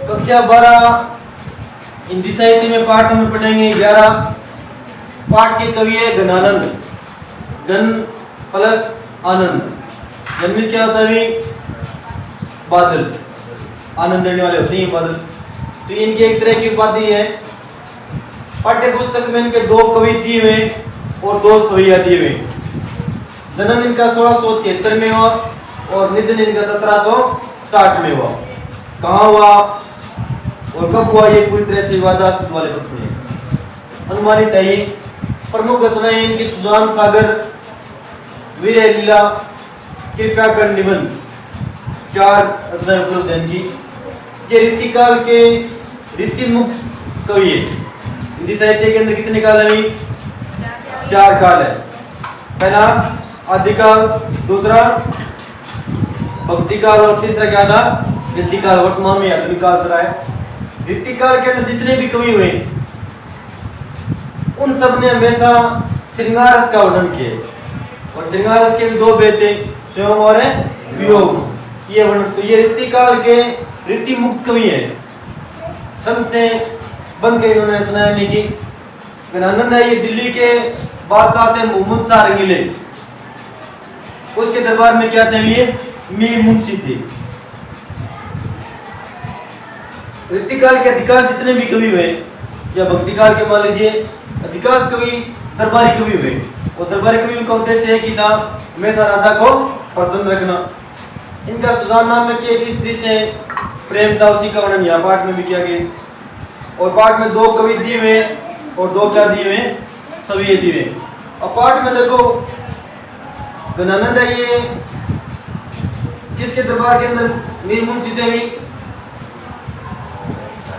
कक्षा 12 हिंदी साहित्य में पाठ में पढ़ेंगे 11। पाठ के कवि है घनानंद। घन प्लस आनंद, जन्मिस क्या होता है अभी? बादल, आनंद देने वाले होते हैं बादल। तो इनकी एक तरह की उपाधि है। पाठ्य पुस्तक में इनके 2 कवि दिए हुए और 2 सवैया दिए हुए। जन्म इनका 1673 में हुआ और निधन इनका 1760 में हुआ। कहाँ हुआ और कब हुआ, ये पूरी तरह से विवादास्पद वाले प्रश्न है। अनुमानित है। ये प्रमुख रचनाएं इनकी सुजान सागर, वीर लीला, कृपया कर निबंध, 4 रचनाएं उपलब्ध हैं इनकी। ये रीतिकाल के रीतिमुक्त कवि है। हिंदी साहित्य के अंदर कितने काल है? 4 काल है। पहला आदिकाल, दूसरा भक्तिकाल और तीसरा क्या था? रीतिकाल। वर्तमान में आधुनिक काल चल रहा है। रीतिकाल के अंदर जितने भी कवि हुए उन सब ने हमेशा श्रृंगार रस का वर्णन किया और श्रृंगार रस के भी 2 भेद थे, स्वयं और वियोग। ये वर्णन, तो ये रीतिकाल के रीति मुक्त कवि है। संत से बन के इन्होंने रचनाएं लिखी। घनानंद है, ये दिल्ली के बादशाह थे मोहम्मद शाह रंगीले। उसके दरबार में क्या थे? ये मीर मुंशी थे। रीतिकाल के अधिकांश जितने भी कवि हुए या भक्तिकाल के मान लीजिए, अधिकांश कवि दरबारी कवि हुए और दरबारी कवियों का उद्देश्य है कि था हमेशा राजा को प्रसन्न रखना। इनका सुजान नाम में एक स्त्री से प्रेम था, उसी का वर्णन यहाँ पाठ में भी किया गया। और पाठ में 2 कवि दिए हुए और 2 क्या दिए हुए? सवैये दिए हुए। और पाठ में देखो घनानंद है, ये किसके दरबार के अंदर मीर मुंशी थे? भी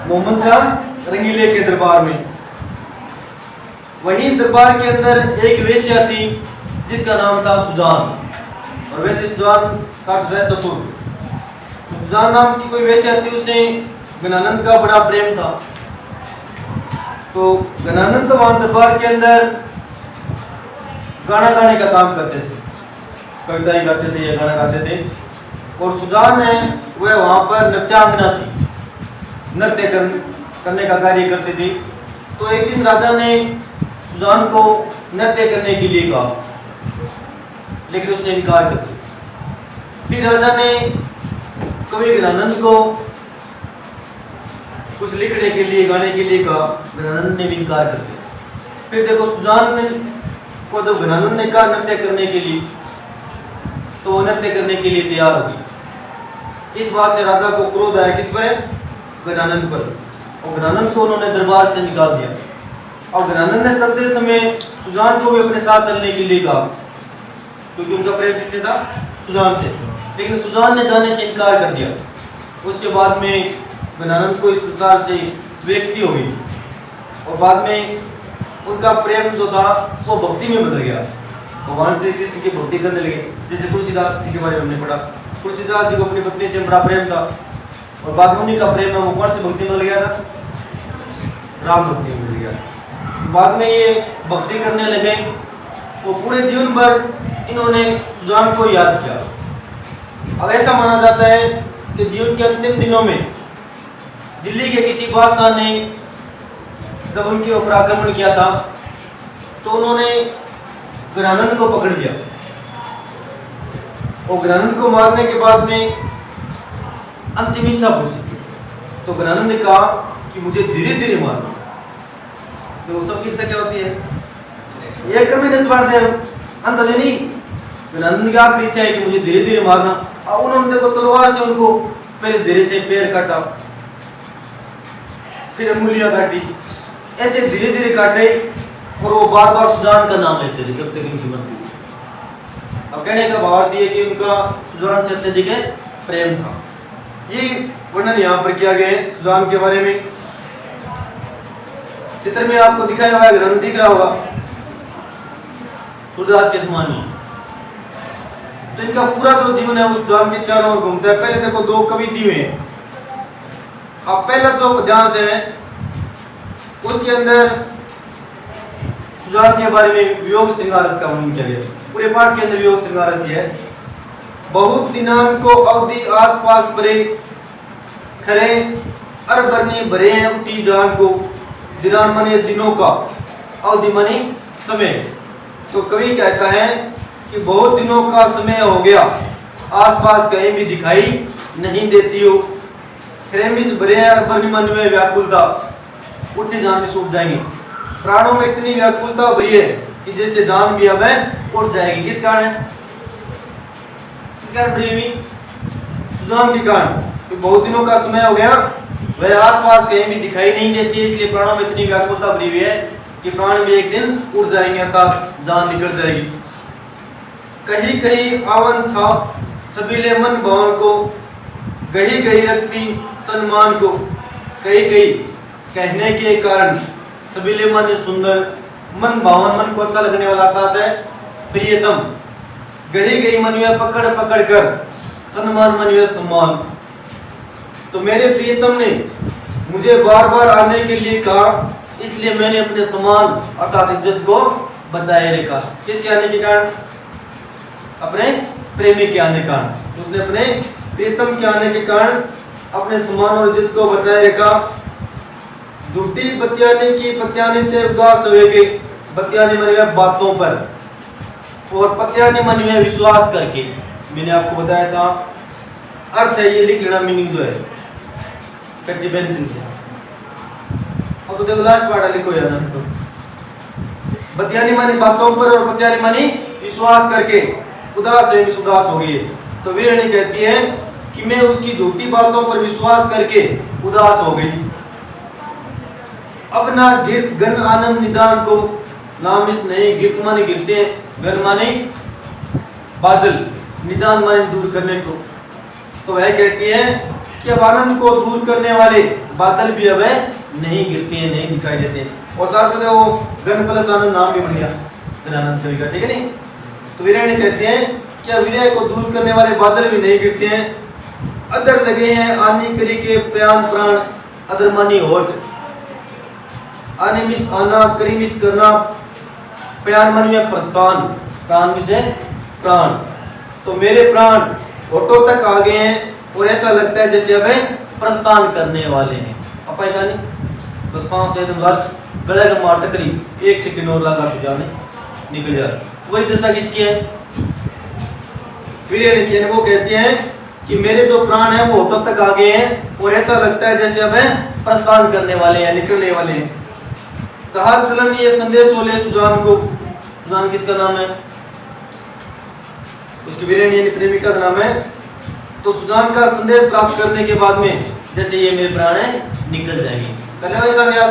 मोहम्मद शाह रंगीले के दरबार में। वहीं दरबार के अंदर एक वेश्या थी जिसका नाम था सुजान, और वैसे सुजान का अर्थ है चतुर। सुजान नाम की कोई वेश्या थी, उससे घनानंद का बड़ा प्रेम था। तो घनानंद तो वहां दरबार के अंदर गाना गाने का काम करते थे, कविताएं गाते थे या गाना गाते थे। और सुजान है वह वहां पर नृत्यांगना थी, नृत्य करने का कार्य करती थी। तो एक दिन राजा ने सुजान को नृत्य करने के लिए कहा, लेकिन उसने इनकार कर दिया। फिर राजा ने कवि घनानंद को कुछ लिखने के लिए, गाने के लिए कहा, घनानंद ने भी इनकार कर दिया। फिर देखो सुजान को जब घनानंद ने कहा नृत्य करने के लिए, तो वो नृत्य करने के लिए तैयार हो गई। इस बात से राजा को क्रोध आया, किस पर? घनानंद पर। और घनानंद को उन्होंने दरबार से निकाल दिया। और घनानंद ने चलते समय सुजान को भी अपने साथ चलने के लिए कहा, क्योंकि उनका प्रेम किससे था? सुजान से। लेकिन सुजान ने जाने से इनकार कर दिया। उसके बाद में घनानंद को इस संसार से विरक्ति हो गई और बाद में उनका प्रेम जो था वो भक्ति में बदल गया। भगवान श्री कृष्ण की भक्ति करने लगे। जैसे तुलसीदास जी के बारे में हमने पढ़ा, तुलसीदास जी को अपनी पत्नी से बड़ा प्रेम था और बाद में उन्हीं का प्रेम है वो कौन सी भक्ति में बदल गया था? राम भक्ति में बदल गया। बाद में ये भक्ति करने लगे। वो पूरे जीवन भर इन्होंने सुजान को याद किया। अब ऐसा माना जाता है कि जीवन के अंतिम दिनों में दिल्ली के किसी बादशाह ने जब उनके ऊपर आक्रमण किया था तो उन्होंने घनानंद को पकड़ लिया और घनानंद को मारने के बाद में अंतिम इच्छा पूछी। तो घनानंद ने कहा कि मुझे धीरे धीरे मारना। तो सबकी इच्छा क्या होती है? एक करने निस्वार्थ है, अंत नहीं। घनानंद की आखिरी इच्छा है कि मुझे धीरे धीरे मारना। और उन्होंने देखो तलवार से उनको पहले धीरे से पैर काटा, फिर अंगुलियां काटी, ऐसे धीरे धीरे काटे और वो बार बार सुजान का नाम लेते थे जब तक इनकी मृत्यु हुई। अब कहने का भाव है कि उनका सुजान से अत्यधिक प्रेम था। ये वर्णन यहाँ पर किया गया है सुजान के बारे में। चित्र में आपको दिखाया हुआ है, घनानंद दिख रहा होगा सूरदास के समान ही। तो इनका पूरा जो जीवन है उस सुजान के चारों ओर घूमता है। पहले देखो 2 कवि दिए हैं। अब पहला जो ध्यान से है उसके अंदर सुजान के बारे में वियोग श्रृंगार रस का वर्णन किया गया। पूरे पाठ के अंदर वियोग श्रृंगार रस है। बहुत दिनान को अवधि आस पास परे खरे अरबरनी भरे हैं उठी जान को, दिनान माने दिनों का, अवधि माने समय। तो कवि कहता है कि बहुत दिनों का समय हो गया, आसपास कहीं भी दिखाई नहीं देती हो। खेमिस भरे हैं अरबरनी मन में व्याकुलता, उठी जान भी सूख जाएंगी। प्राणों में इतनी व्याकुलता भरी है कि जैसे जान भी हमें उठ जाएगी। किस कारण? सुजान के कारण। तो बहुत दिनों का समय हो गया, वह आसपास कहीं भी दिखाई नहीं देती है, इसलिए प्राणों में इतनी व्याकुलता भरी हुई है कि प्राण भी एक दिन उड़ जाएंगे, अर्थात जान निकल जाएगी। कहीं कहीं आवन था सबीले मन भवन को, गही गही रखती सम्मान को। कहीं कहीं कहने के कारण, सबीले मन सुंदर, मन भावन मन को अच्छा लगने वाला अर्थात है प्रियतम। गही गई मन में पकड़ पकड़ कर, सम्मान मन में सम्मान। तो मेरे प्रियतम ने मुझे बार बार आने के लिए कहा, इसलिए मैंने अपने सम्मान अर्थात इज्जत को बचाए रखा। किसके आने के कारण? अपने प्रेमी के आने के कारण। उसने अपने प्रियतम के आने के कारण अपने सम्मान और इज्जत को बचाए रखा। झूठी बतियाने की पत्यानी थे उदास हुए के, बतियानी मन में बातों पर, और पत्यानी मन में विश्वास करके। मैंने आपको बताया था अर्थ है, ये लिख लेना मीनिंग जो है कच्ची पेंसिल से। अब तो देखो लास्ट पार्ट लिखो यार। तो बतियानी मानी बातों पर और पत्यानी मानी विश्वास करके उदास है, उदास हो गई। तो वीरणी कहती है कि मैं उसकी झूठी बातों पर विश्वास करके उदास हो गई। अब ना गिरत गन आनंद निदान को, नाम इस नहीं गिरत माने गिरते हैं, गन माने बादल, निदान माने दूर करने को। तो वह कहती है कि अब आनंद को दूर करने वाले बादल भी अब नहीं गिरते हैं, नहीं दिखाई देते हैं। और साथ में वो गन प्लस आनंद नाम भी बन गया आनंद कवि का, ठीक है नहीं। तो वीरणी कहते हैं क्या विरह को दूर करने वाले बादल भी नहीं गिरते हैं। अदर लगे हैं आनी करी के प्यान प्राण, अदर मानी होठ, आने मिस आना, करी मिस करना, प्यान मन में प्रस्थान, प्राण मिस है प्राण। तो मेरे प्राण होठों तक आ गए हैं और ऐसा लगता है जैसे अब प्रस्थान करने वाले हैं। अपन का नहीं तो सांस एकदम लास्ट गले का मार टकरी, 1 सेकंड और लगा तो जाने निकल जाए। वही दशा किसकी है? वीरणी वो कहती हैं कि मेरे जो प्राण हैं वो होठों तक आ गए हैं और ऐसा लगता है जैसे अब प्रस्थान करने वाले हैं, निकलने वाले हैं। कहा चलन ये संदेश बोले सुजान को। सुजान किसका नाम है? उसकी वीरणी प्रेमिका का नाम है। तो सुजान का संदेश प्राप्त करने के बाद में जैसे ये मेरे प्राण है निकल जाएंगे। पहले वैसा क्या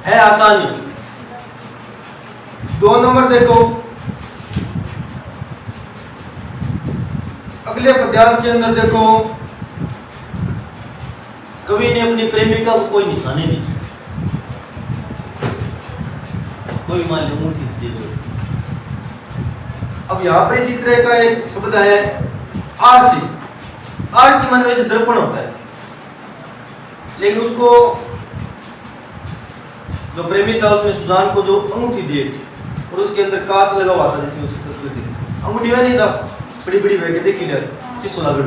है? आसानी। 2 नंबर देखो, अगले पद्यास के अंदर देखो, कवि ने अपनी प्रेमिका को कोई निशानी नहीं, कोई मान लो मूर्ति दे। अब यहाँ पर इसी तरह का एक शब्द है आरसी। आरसी मन में से दर्पण होता है, लेकिन उसको जो प्रेमी था उसने सुजान को जो अंगूठी दी और उसके अंदर कांच लगा हुआ था जिसमें उसकी तस्वीर थी। अंगूठी में नहीं था, बड़ी बड़ी बह के देखी ले शीशो लगा।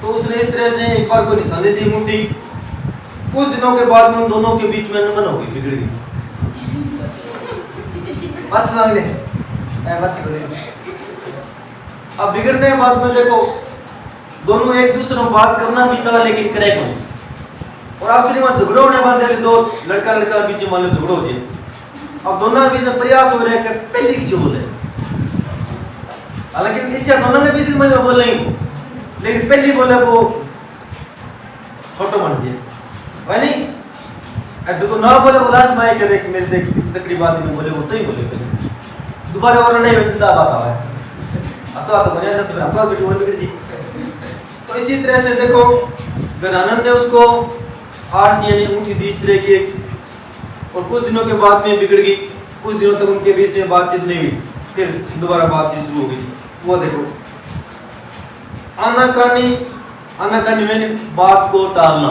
तो उसने इस तरह से एक बार को निशानी दी अंगूठी। कुछ दिनों के बाद में उन दोनों के बीच में अनबन हो गई, बिगड़ गई। बात मांग ले अब बिगड़ने के बाद में देखो दोनों एक दूसरे को बात करना भी चला, लेकिन करे कौन? और आप श्रीमान झगड़ो होने वाले दो लड़का लड़का बीच मान लो झगड़ो होती है। अब दोनों बीच में प्रयास हो रहे हैं कि पहले किसी बोले, हालांकि इच्छा दोनों ने बीच में बोल नहीं, लेकिन पहली बोले वो छोटा मान दिया है नहीं। जो ना बोले वो लास्ट में कह देख मेरे देख तकड़ी बात में बोले वो तो ही बोले पहले दोबारा और नहीं बनता बात आवा है। अब तो आता बनिया तो हमको बेटी और बिगड़ थी। तो इसी तरह से देखो गणानंद ने उसको आरसी यानी अंगूठी दी इस तरह की, और कुछ दिनों के बाद में बिगड़ गई। कुछ दिनों तक उनके बीच में बातचीत नहीं हुई, फिर दोबारा बातचीत शुरू हो गई। वो देखो आनाकानी में बात को टालना।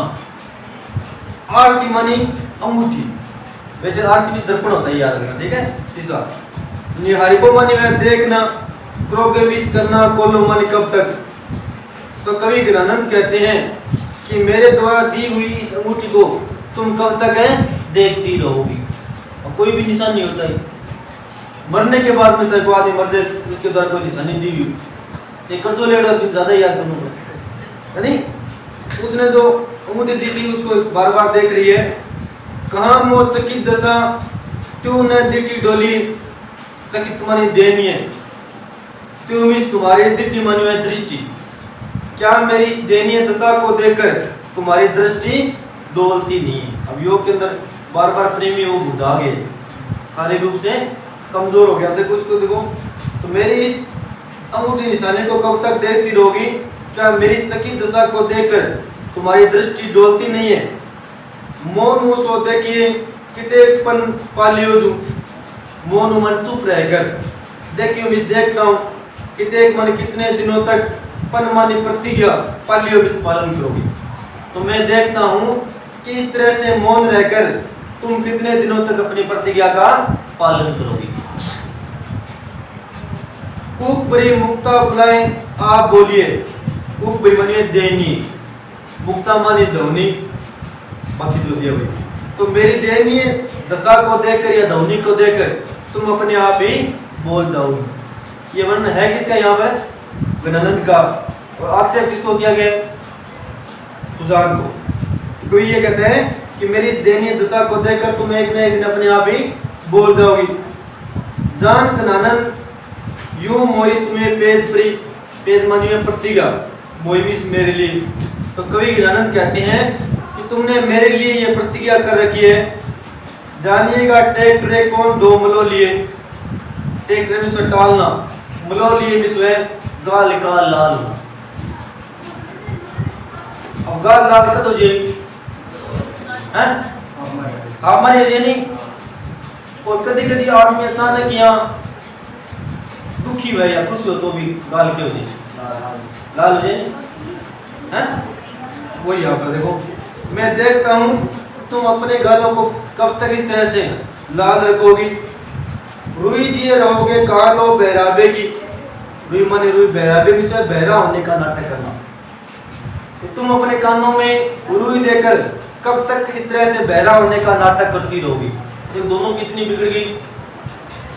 आरसी मानी अंगूठी, वैसे आरसी भी दर्पण होता है, याद रखना, ठीक है, शीशा। हरिपो मानी में देखना, क्रोगे विष करना, कोलो मानी कब तक। तो कवि गणानंद कहते हैं कि मेरे द्वारा दी हुई इस अंगूठी को तुम कब तक है देखती रहोगी, और कोई भी निशान नहीं हो चाहिए। मरने के बाद में चाहे को आदमी मर जाए उसके द्वारा कोई निशानी दी हुई, ये कर दो लेडर ज्यादा याद करूंगा, है नहीं? उसने जो अंगूठी दी थी उसको बार बार देख रही है। कहाँ मो चकित दशा तू न दिटी डोली, चकित तुम्हारी देनी है, तुम इस तुम्हारी दिटी मानी है दृष्टि, क्या मेरी इस दयनीय दशा को देखकर तुम्हारी दृष्टि डोलती नहीं है? अब योग के अंदर बार बार प्रेमी वो बुझा गए, शारीरिक रूप से कमजोर हो गया। देखो उसको देखो, तो मेरी इस अंगूठी निशाने को कब तक देखती रहोगी, क्या मेरी चकित दशा को देखकर तुम्हारी दृष्टि डोलती नहीं है? मौन मुँह सो देखिए किते पन पालियो जू, मौन मन चुप रहकर देखियो मैं देखता हूँ किते मन कितने दिनों तक पन मानी प्रतिज्ञा पालियो विष पालन करोगी। तो मैं देखता हूँ कि इस तरह से मौन रहकर तुम कितने दिनों तक अपनी प्रतिज्ञा का पालन करोगी। कूक बरी मुक्ता बुलाए आप बोलिए, कूक बरी मानिए देनी, मुक्ता मानी धवनी, बाकी जो दिया भाई। तो मेरी दयनीय दशा को देखकर या धवनी को देखकर तुम अपने आप ही बोल जाओगे। ये वर्णन है किसका यहाँ पर? गणानंद का। और आक्षेप किसको किया गया? सुजान को। कोई ये कहते हैं कि मेरी इस दयनीय दशा को देखकर तुम एक न एक दिन अपने आप ही बोल जाओगी। जान गणानंद यूं मोही तुम्हें पेज प्री, पेज मानी में प्रतिज्ञा, मोही भी मेरे लिए। तो कवि गणानंद कहते हैं कि तुमने मेरे लिए ये प्रतिज्ञा कर रखी है, जानिएगा टेक ट्रे कौन दो मलो लिए, टेक ट्रे में से टालना, मलो लिए स्वयं गाल का लाल। अब गाल लाल का तो ये हैं हमारे ये नहीं। और कभी कभी आदमी अचानक यहाँ दुखी हुआ या खुश हो तो भी गाल क्यों हो जाए, लाल हो जाए हैं? वही यहाँ पर देखो, मैं देखता हूँ तुम अपने गालों को कब तक इस तरह से लाल रखोगी। रुई दिए रहोगे कालो बहराबे की, रुई माने रुई बहराबे में से बहरा होने का नाटक करना। तो तुम अपने कानों में रुई देकर कब तक इस तरह से बहरा होने का नाटक करती रहोगी। तो दोनों कितनी बिगड़ गई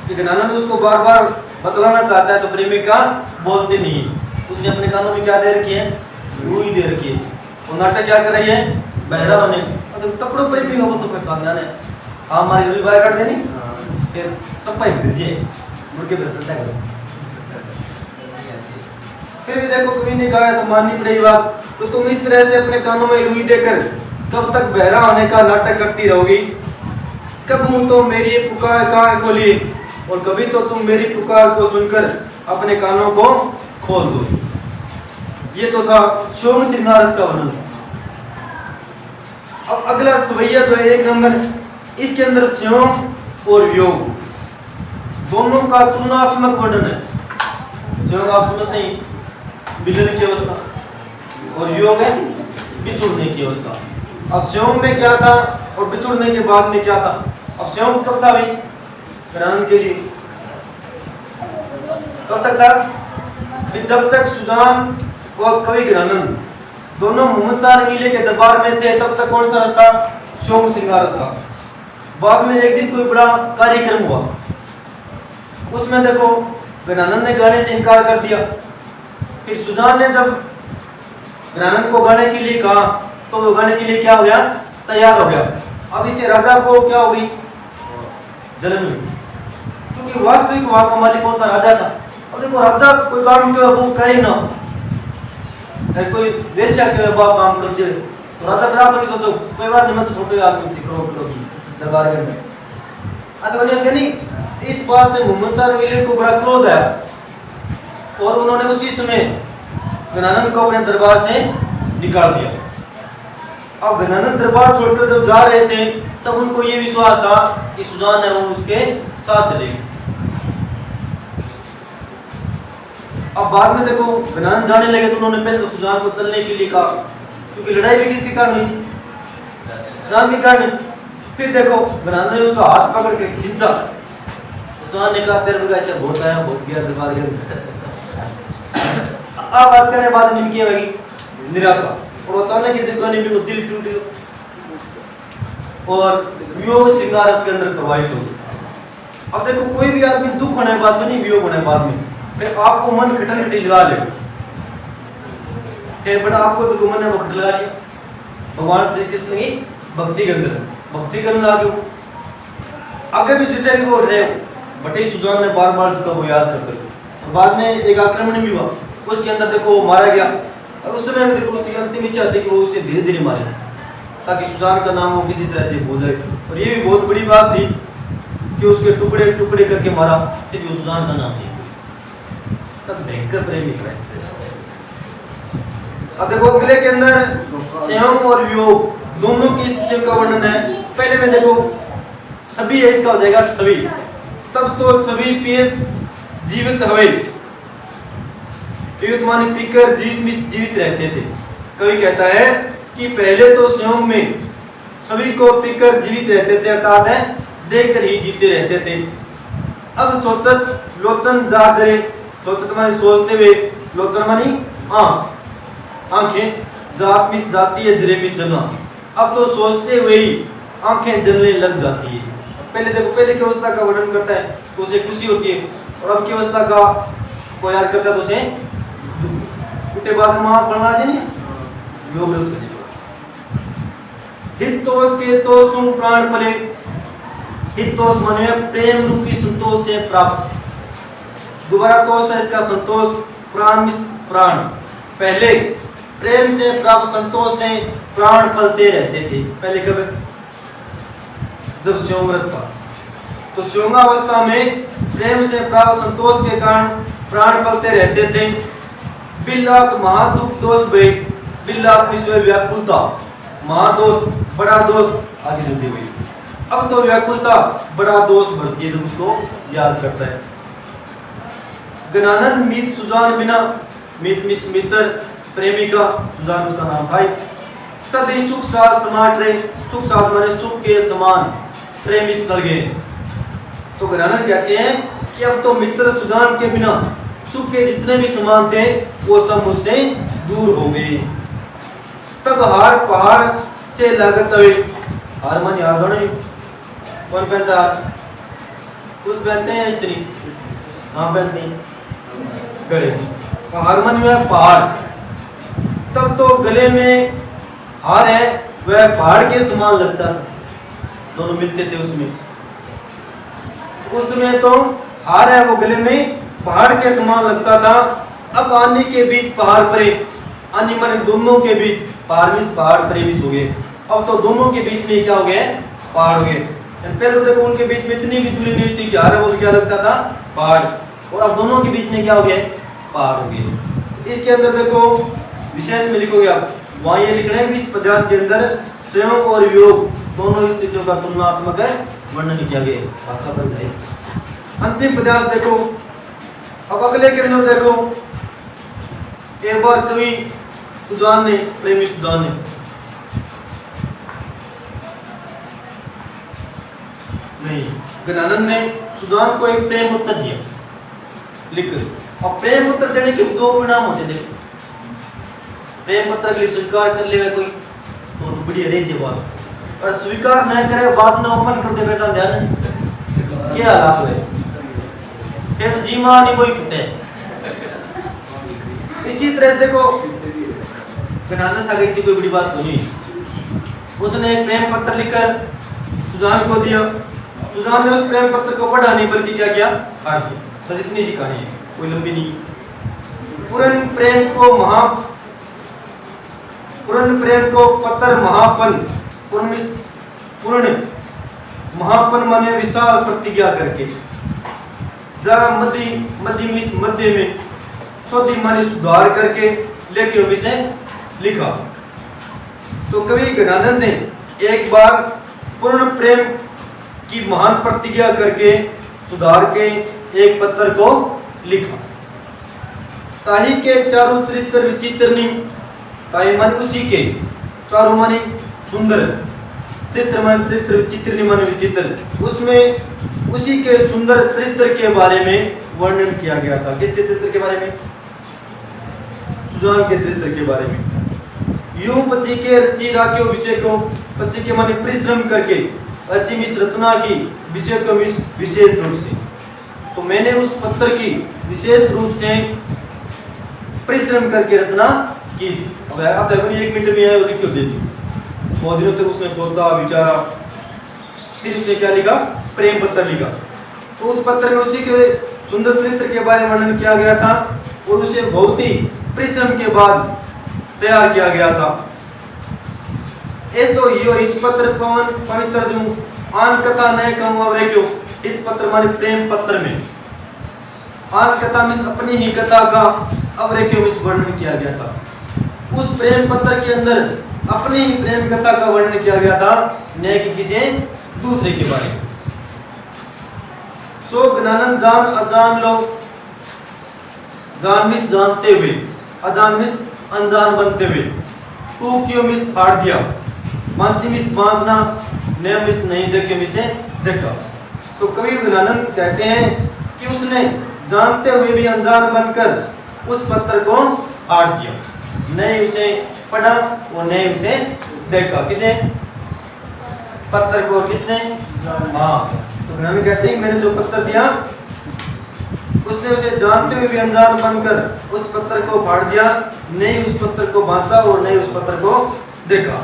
कि गणानंद उसको बार बार बतलाना चाहता है तो प्रेमिका बोलती नहीं। उसने अपने कानों में क्या दे रखी है? रुई दे रखी है। वो नाटक क्या कर रही है? बहरा होने। तो तपड़ो प्रेमी हो तो फिर कान जाने हाँ हमारी रुई बाहर काट देनी, फिर सब पाई फिर जे मुड़ के फिर करो। फिर भी देखो कभी नहीं कहा तो माननी पड़ेगी बात। तो तुम इस तरह से अपने कानों में रुई देकर कब तक बहरा होने का नाटक करती रहोगी। कब हूं तो मेरी पुकार कान खोली, और कभी तो तुम मेरी पुकार को सुनकर अपने कानों को खोल दो। ये तो था शोक श्रृंगार का वर्णन। अब अगला सवैया जो है 1 नंबर, इसके अंदर संयोग और वियोग दोनों का तुलनात्मक वर्णन है। संयोग आप समझते हैं मिलने की अवस्था, और वियोग है बिछुड़ने की अवस्था। अब संयोग में क्या था और बिछुड़ने के बाद में क्या था? अब संयोग कब था भाई गणानंद के लिए? कब तक था? जब तक सुजान और कवि गणानंद दोनों मोहम्मद शाह रंगीले के दरबार में थे तब तक कौन सा रास्ता? शोक श्रृंगार रास्ता। बाद में एक दिन कोई बड़ा कार्यक्रम हुआ, उसमें देखो गणानंद ने गाने से इनकार कर दिया। फिर सुजान ने जब गणानंद को गाने के लिए कहा तो वो गाने के लिए क्या हो गया? तैयार हो गया। अब इसे राजा को क्या हो गई? जलन हुई, क्योंकि वास्तविक वहां का मालिक कौन था? राजा था। अब देखो राजा कोई काम क्यों वो करे ना, कोई वेश्या के बाप काम करते हुए तो राजा फिर आप सोचो कोई बात नहीं, मैं तो छोटे आदमी थी करो करो दरबार के अंदर। नहीं, इस बात से मोहम्मद शाह रंगीले को बड़ा क्रोध आया और उन्होंने उसी समय गणानंद को अपने दरबार से निकाल दिया। अब गणानंद दरबार छोड़कर जब जा रहे थे तब उनको ये विश्वास था कि सुजान है वो उसके साथ चलेगी। अब बाद में देखो गणानंद जाने लगे तो उन्होंने पहले तो सुजान को चलने के लिए कहा, क्योंकि लड़ाई भी किसके कारण हुई? सुजान के कारण। फिर देखो गणानंद ने उसका हाथ पकड़ के खींचा, सुजान ने कहा तेरे को ऐसे बहुत आया बहुत गया दरबार के अंदर। अब बात करने बाद में क्या होगी? निराशा। और अचानक ही देखो नहीं दिल टूट गया और वियोग श्रृंगार रस के अंदर प्रवाहित हो गया। अब देखो कोई भी आदमी दुख होने के बाद में नहीं, वियोग होने के बाद में फिर आपको मन खटन खटी लगा ले, फिर बड़ा आपको जो मन है वो खट लगा लिया भगवान श्री कृष्ण की भक्ति के अंदर, भक्ति करने लगे आगे भी जुटे भी हो रहे हो बटे सुजान ने बार बार उसका वो याद करते और बाद में एक आक्रमण भी हुआ, उसके अंदर देखो वो मारा गया और उस समय में देखो उसकी अंतिम इच्छा थी कि वो उसे धीरे धीरे मारे ताकि सुजान का नाम वो किसी तरह से भूल जाए। और ये भी बहुत बड़ी बात थी कि उसके टुकड़े टुकड़े करके मारा, फिर भी सुजान का नाम नहीं, तब भयंकर प्रेमी था इस तरह। अब देखो अगले के अंदर संयोग और वियोग दोनों की स्थितियों का वर्णन है। पहले में देखो छवि है, इसका हो जाएगा छवि, तब तो छवि पिए जीवित हवे, जीवित माने पीकर जीवित रहते थे। कवि कहता है कि पहले तो संयोग में छवि को पीकर जीवित रहते थे, अर्थात है देखकर ही जीते रहते थे। अब सोचत लोचन जा जरे, सोचत माने सोचते हुए, लोचन मानी आंखें, जात मिस जाती है जरे मिस जना, अब तो सोचते हुए ही आंखें जलने लग जाती है। पहले देखो पहले की अवस्था का वर्णन करता है तो उसे खुशी होती है और अब की अवस्था का को याद करता है तो उसे टूटे बाद में पढ़ना चाहिए योग रस का हितोष के तो सुन प्राण पले, हितोष माने प्रेम रूपी संतोष से प्राप्त, दोबारा तोष है इसका संतोष, प्राण प्राण, पहले प्रेम से प्राप्त संतोष से प्राण पलते रहते थे। पहले कब जब संयोग रस था तो संयोगावस्था में प्रेम से प्राप्त संतोष के कारण प्राण पलते रहते थे। बिल्लात महादुख दोष भय, बिल्लात विश्व व्याकुलता, महादोष बड़ा दोष आगे चलती हुई, अब तो व्याकुलता बड़ा दोष भरती है जब उसको याद करता है। गणानंद मीत सुजान बिना, मीत मिस मित्र प्रेमिका सुजान उसका नाम था। सभी सुख साथ समाट रहे, सुख साथ माने सुख के समान प्रेमी स्थल गए। तो गणानंद कहते हैं कि अब तो मित्र सुजान के बिना सुख के जितने भी समान थे वो सब मुझसे दूर हो गए। तब हार पहाड़ से लागत हुए, हार मान याद होना कौन पहनता है, कुछ पहनते हैं स्त्री, हाँ पहनते हैं गले, तो हार मान हुआ पहाड़। तब तो गले में हार है वह पहाड़ के समान लगता, दोनों मिलते थे उसमें तो हार है वो गले में पहाड़ के समान लगता था। अब आने के बीच पहाड़ परे, आने माने दोनों के बीच पहाड़ परे मिस हो गए। अब तो दोनों के बीच में क्या हो गया, पहाड़ हो गए। पहले तो देखो उनके बीच में इतनी भी दूरी नहीं थी कि हार है वो क्या लगता था पहाड़, और अब दोनों के बीच में क्या हो गया, पहाड़ हो गए। इसके अंदर देखो विशेष में लिखोगे आप, वहाँ ये लिखना है कि इस पदार्थ के अंदर संयोग और वियोग दोनों स्थितियों का तुलनात्मक वर्णन किया गया भाषा पर जाए। अंतिम पदार्थ देखो, अब अगले के अंदर देखो एक बार कवि सुजान ने, प्रेमी सुजान ने नहीं गणानंद ने सुजान को एक प्रेम उत्तर दिया लिखकर। और प्रेम उत्तर देने के दो परिणाम होते थे। प्रेम पत्र के लिए स्वीकार कर लेगा कोई तो बढ़िया रही बात, और स्वीकार न करे बात न ओपन कर दे बेटा ध्यान क्या हालात हुए, फिर तो जीमा नहीं कोई फुटे। इसी तरह देखो गणानंद सागर की कोई बड़ी बात नहीं, उसने एक प्रेम पत्र लिखकर सुजान को दिया। सुजान ने उस प्रेम पत्र को पढ़ा नहीं बल्कि क्या किया, काट दिया। बस इतनी सी कहानी है, कोई लंबी नहीं। पूर्ण प्रेम को पत्र महापन, पूर्ण महापन माने विशाल प्रतिज्ञा करके, जरा मध्य में शोधी माने सुधार करके लेके विषय लिखा। तो कवि गणानंद ने एक बार पूर्ण प्रेम की महान प्रतिज्ञा करके सुधार के एक पत्र को लिखा। ताही के चारों चरित्र विचित्रनी, ताही माने उसी के, चारों माने सुंदर, चित्र माने चित्र, विचित्रनी माने विचित्र, उसमें उसी के सुंदर चरित्र के बारे में वर्णन किया गया था। किसके चरित्र के बारे में, सुजान के चरित्र के बारे में। यूं पति के रची राख्यो विषय को, पति के माने परिश्रम करके अच्छी मिस रचना की विषय को विशेष रूप से। तो मैंने उस पत्र की विशेष रूप से परिश्रम करके रचना की थी। अब आप देखो 1 मिनट में है क्यों दे दी, बहुत दिनों तक उसने सोचा विचारा, फिर उसने क्या लिखा, प्रेम पत्र लिखा। तो उस पत्र में उसी के सुंदर चरित्र के बारे में वर्णन किया गया था और उसे बहुत ही परिश्रम के बाद तैयार किया गया था। ऐसो यो इत पत्र पवन पवित्र जो आन कथा नए कहूँ और क्यों इत पत्र माने प्रेम पत्र में आन कथा में अपनी ही कथा का अवरेक्यों में वर्णन किया गया था। उस प्रेम पत्र के अंदर अपनी ही प्रेम कथा का वर्णन किया गया था, न कि किसी दूसरे के बारे में। सो ज्ञानन जान अजान लो, जान मिस जानते हुए, अजान मिस अनजान बनते हुए, तू क्यों मिस फाड़ दिया, मानती मिस बांधना, ने मिस नहीं देखे मिसे देखा। तो कवि ज्ञानंद कहते हैं कि उसने जानते हुए भी अनजान बनकर उस पत्र को फाड़ दिया, नहीं उसे पढ़ा और नहीं उसे देखा। किसे? पत्र को। किसने? हाँ। तो ज्ञानी कहते हैं मैंने जो पत्र दिया उसने उसे जानते हुए भी अनजान बनकर उस पत्र को फाड़ दिया, नहीं उस पत्र को बांधा और नहीं उस पत्र को देखा।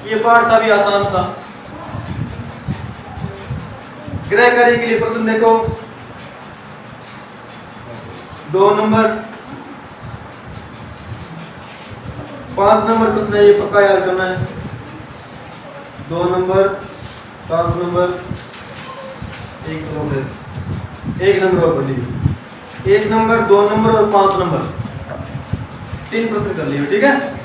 ये पाठ था भी आसान सा। ग्रह कार्य के लिए प्रश्न देखो 2 नंबर 5 नंबर प्रश्न है, ये पक्का याद करना है। 2 नंबर 5 नंबर 1 नंबर और पढ़ लीजिए। 1 नंबर 2 नंबर और 5 नंबर 3 प्रश्न कर लिए, ठीक है।